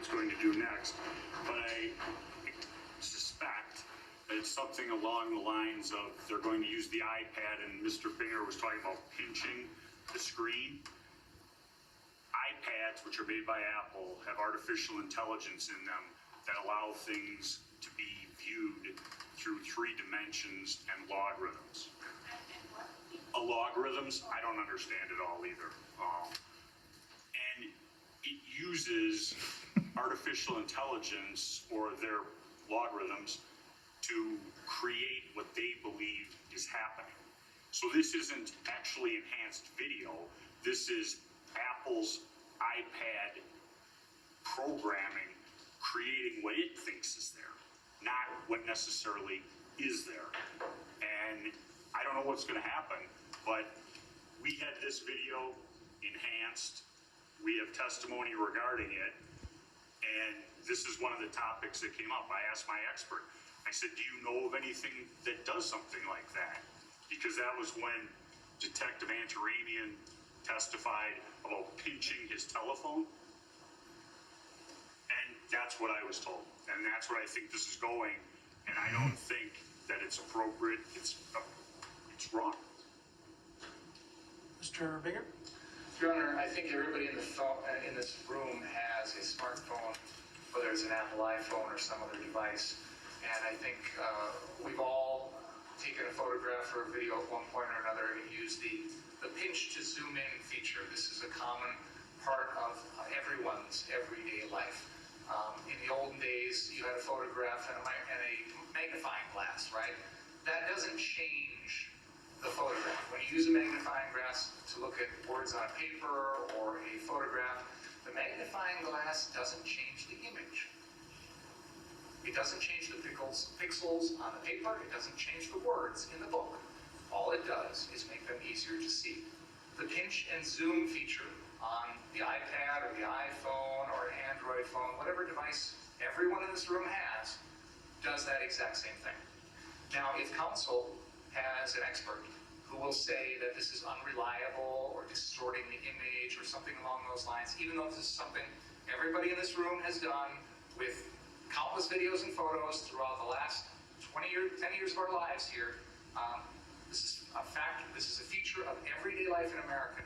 is going to do next, but I suspect that it's something along the lines of they're going to use the iPad, and Mr. Binger was talking about pinching the screen. iPads, which are made by Apple, have artificial intelligence in them that allow things to be viewed through 3 dimensions and logarithms. Logarithms, I don't understand it all either. And it uses artificial intelligence or their logarithms to create what they believe is happening. So this isn't actually enhanced video. This is Apple's iPad programming, creating what it thinks is there, not what necessarily is there. And I don't know what's going to happen, but we had this video enhanced. We have testimony regarding it. And this is one of the topics that came up. I asked my expert, I said, do you know of anything that does something like that? Because that was when Detective Antaramian testified about pinching his telephone. And that's what I was told. And that's where I think this is going. And I don't think that it's appropriate. It's wrong. Mr. Binger? Your Honor, I think everybody in this room has a smartphone, whether it's an Apple iPhone or some other device. And I think we've all taken a photograph or a video at one point or another and used the pinch to zoom in feature. This is a common part of everyone's everyday life. In the olden days, you had a photograph and a magnifying glass, right? That doesn't change the photograph. When you use a magnifying glass to look at words on paper or a photograph, the magnifying glass doesn't change the image. It doesn't change the pixels on the paper. It doesn't change the words in the book. All it does is make them easier to see. The pinch and zoom feature on the iPad or the iPhone or an Android phone, whatever device everyone in this room has, does that exact same thing. Now, if counsel has an expert who will say that this is unreliable or distorting the image or something along those lines, even though this is something everybody in this room has done with countless videos and photos throughout the last 10 years of our lives here, this is a fact, this is a feature of everyday life in America.